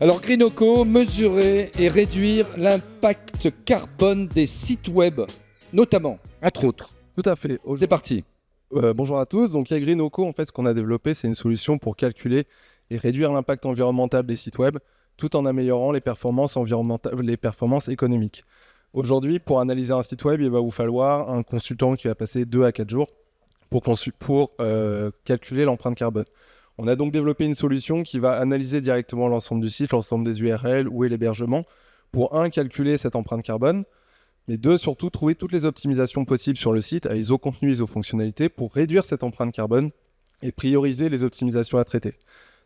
Alors Greenoco, mesurer et réduire l'impact carbone des sites web, notamment, entre autres. Tout à fait. C'est parti. Bonjour à tous. Donc, il y a Greenoco, en fait, ce qu'on a développé, c'est une solution pour calculer et réduire l'impact environnemental des sites web, tout en améliorant les performances environnementales, les performances économiques. Aujourd'hui, pour analyser un site web, il va vous falloir un consultant qui va passer 2 à 4 jours pour calculer l'empreinte carbone. On a donc développé une solution qui va analyser directement l'ensemble du site, l'ensemble des URL, où est l'hébergement, pour calculer cette empreinte carbone, mais 2, surtout trouver toutes les optimisations possibles sur le site, à ISO contenu, ISO fonctionnalité, pour réduire cette empreinte carbone et prioriser les optimisations à traiter.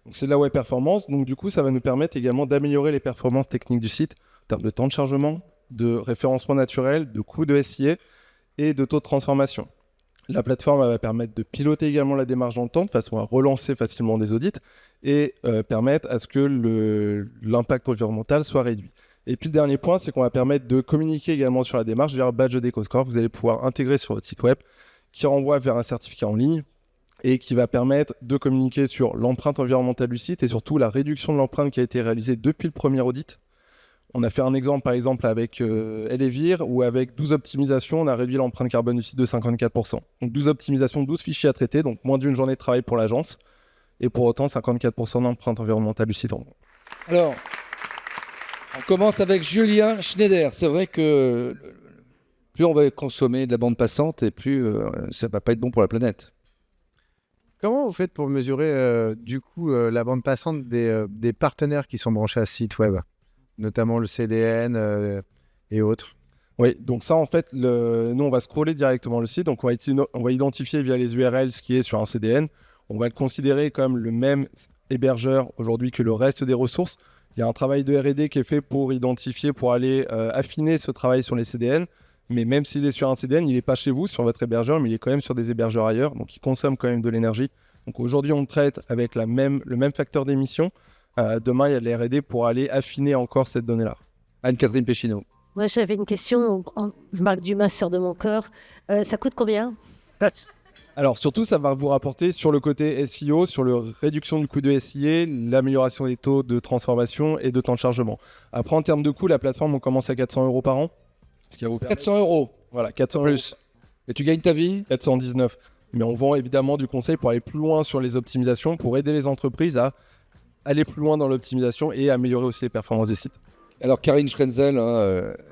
Donc c'est de la web performance, donc du coup ça va nous permettre également d'améliorer les performances techniques du site, en termes de temps de chargement, de référencement naturel, de coûts de SIA et de taux de transformation. La plateforme va permettre de piloter également la démarche dans le temps, de façon à relancer facilement des audits et permettre à ce que l'impact environnemental soit réduit. Et puis le dernier point, c'est qu'on va permettre de communiquer également sur la démarche via un badge d'EcoScore que vous allez pouvoir intégrer sur votre site web, qui renvoie vers un certificat en ligne et qui va permettre de communiquer sur l'empreinte environnementale du site et surtout la réduction de l'empreinte qui a été réalisée depuis le premier audit. On a fait un exemple par exemple avec Elevir où avec 12 optimisations, on a réduit l'empreinte carbone du site de 54%. Donc 12 optimisations, 12 fichiers à traiter, donc moins d'une journée de travail pour l'agence et pour autant 54% d'empreinte environnementale du site. Alors, on commence avec Julien Schneider. C'est vrai que plus on va consommer de la bande passante et plus ça va pas être bon pour la planète. Comment vous faites pour mesurer la bande passante des partenaires qui sont branchés à ce site web, notamment le CDN et autres? Oui, donc ça en fait, nous on va scroller directement le site, donc on va identifier via les URL ce qui est sur un CDN, on va le considérer comme le même hébergeur aujourd'hui que le reste des ressources. Il y a un travail de R&D qui est fait pour identifier, pour aller affiner ce travail sur les CDN, mais même s'il est sur un CDN, il n'est pas chez vous, sur votre hébergeur, mais il est quand même sur des hébergeurs ailleurs, donc il consomme quand même de l'énergie. Donc aujourd'hui on le traite avec le même facteur d'émission. Demain il y a de la R&D pour aller affiner encore cette donnée-là. Anne-Catherine Péchineau. Moi, j'avais une question, Marc Dumas, sœur de mon cœur. Ça coûte combien? Alors surtout, ça va vous rapporter sur le côté SEO, sur la réduction du coût de SIA, l'amélioration des taux de transformation et de temps de chargement. Après, en termes de coût, la plateforme, on commence à 400 € par an. Ce qui va vous permettre... 400 €. Voilà, 400 plus. Et tu gagnes ta vie? 419. Mais on vend évidemment du conseil pour aller plus loin sur les optimisations, pour aider les entreprises à aller plus loin dans l'optimisation et améliorer aussi les performances des sites. Alors Karine Schrenzel,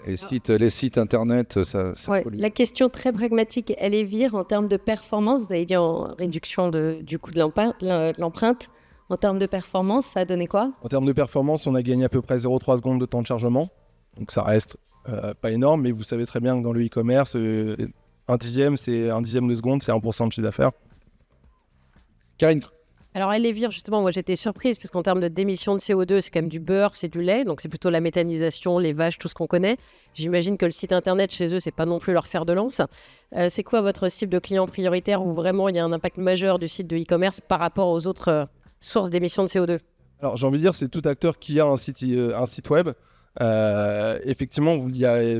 les sites internet, ça pollue. La question très pragmatique, Elevir, en termes de performance, vous avez dit en réduction du coût de l'empreinte, en termes de performance, ça a donné quoi? En termes de performance, on a gagné à peu près 0,3 secondes de temps de chargement, donc ça reste pas énorme, mais vous savez très bien que dans le e-commerce, un dixième de seconde, c'est 1% de chiffre d'affaires. Karine. Alors, Elevir, justement, moi j'étais surprise, puisqu'en termes d'émissions de CO2, c'est quand même du beurre, c'est du lait, donc c'est plutôt la méthanisation, les vaches, tout ce qu'on connaît. J'imagine que le site internet chez eux, c'est pas non plus leur fer de lance. C'est quoi votre cible de clients prioritaire où vraiment il y a un impact majeur du site de e-commerce par rapport aux autres sources d'émissions de CO2? Alors, j'ai envie de dire, c'est tout acteur qui a un site web. Effectivement,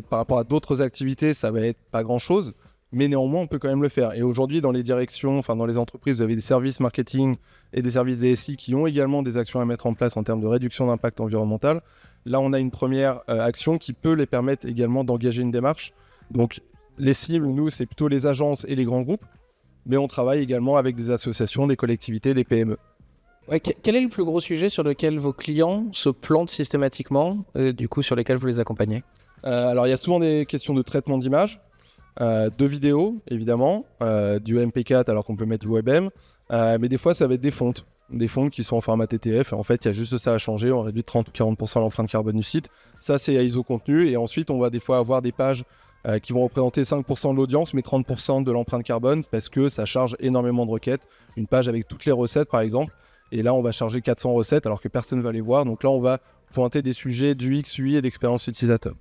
par rapport à d'autres activités, ça va être pas grand-chose. Mais néanmoins, on peut quand même le faire. Et aujourd'hui, dans les directions, dans les entreprises, vous avez des services marketing et des services DSI qui ont également des actions à mettre en place en termes de réduction d'impact environnemental. Là, on a une première action qui peut les permettre également d'engager une démarche. Donc, les cibles, nous, c'est plutôt les agences et les grands groupes. Mais on travaille également avec des associations, des collectivités, des PME. Ouais, quel est le plus gros sujet sur lequel vos clients se plantent systématiquement, du coup, sur lesquels vous les accompagnez? Alors, il y a souvent des questions de traitement d'image. De vidéos, évidemment, du MP4 alors qu'on peut mettre du WebM, mais des fois ça va être des fontes qui sont en format TTF, et en fait il y a juste ça à changer, on réduit de 30 ou 40% l'empreinte carbone du site, ça c'est à ISO contenu, et ensuite on va des fois avoir des pages qui vont représenter 5% de l'audience, mais 30% de l'empreinte carbone, parce que ça charge énormément de requêtes, une page avec toutes les recettes par exemple, et là on va charger 400 recettes alors que personne ne va les voir, donc là on va pointer des sujets du X, UI et d'expérience utilisateur.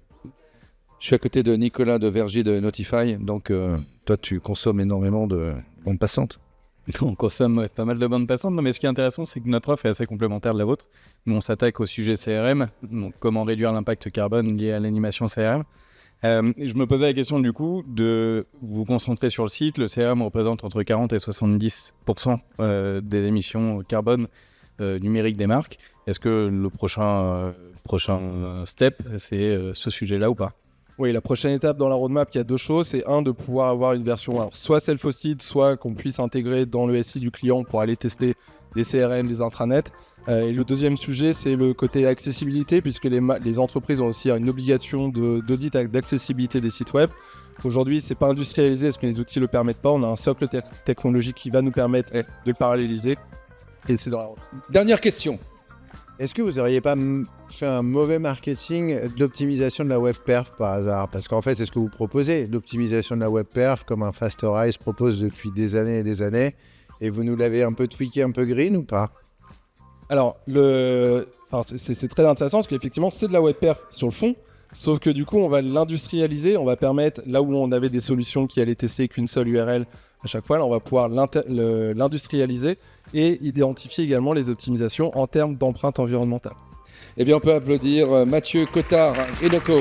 Je suis à côté de Nicolas de Vergier de Notify, donc toi tu consommes énormément de bandes passantes. On consomme pas mal de bandes passantes, non, mais ce qui est intéressant, c'est que notre offre est assez complémentaire de la vôtre. Nous, on s'attaque au sujet CRM, donc comment réduire l'impact carbone lié à l'animation CRM. Je me posais la question du coup de vous concentrer sur le site. Le CRM représente entre 40 et 70% des émissions carbone numériques des marques. Est-ce que le prochain step, c'est ce sujet-là ou pas? Oui, la prochaine étape dans la roadmap, il y a 2 choses. C'est de pouvoir avoir une version alors, soit self-hosted, soit qu'on puisse intégrer dans le SI du client pour aller tester des CRM, des intranets. Et le deuxième sujet, c'est le côté accessibilité, puisque les entreprises ont aussi une obligation d'audit d'accessibilité des sites web. Aujourd'hui, ce n'est pas industrialisé parce que les outils ne le permettent pas. On a un socle technologique qui va nous permettre de le paralléliser. Et c'est dans la roadmap. Dernière question. Est-ce que vous n'auriez pas fait un mauvais marketing de l'optimisation de la web perf par hasard? Parce qu'en fait, c'est ce que vous proposez, l'optimisation de la web perf, comme un Fastorize propose depuis des années et des années. Et vous nous l'avez un peu tweaké, un peu green ou pas? Alors, c'est très intéressant parce qu'effectivement, c'est de la web perf sur le fond. Sauf que du coup, on va l'industrialiser. On va permettre, là où on avait des solutions qui allaient tester qu'une seule URL à chaque fois, là, on va pouvoir l'industrialiser et identifier également les optimisations en termes d'empreinte environnementale. Eh bien, on peut applaudir Mathieu Cottard et Noco.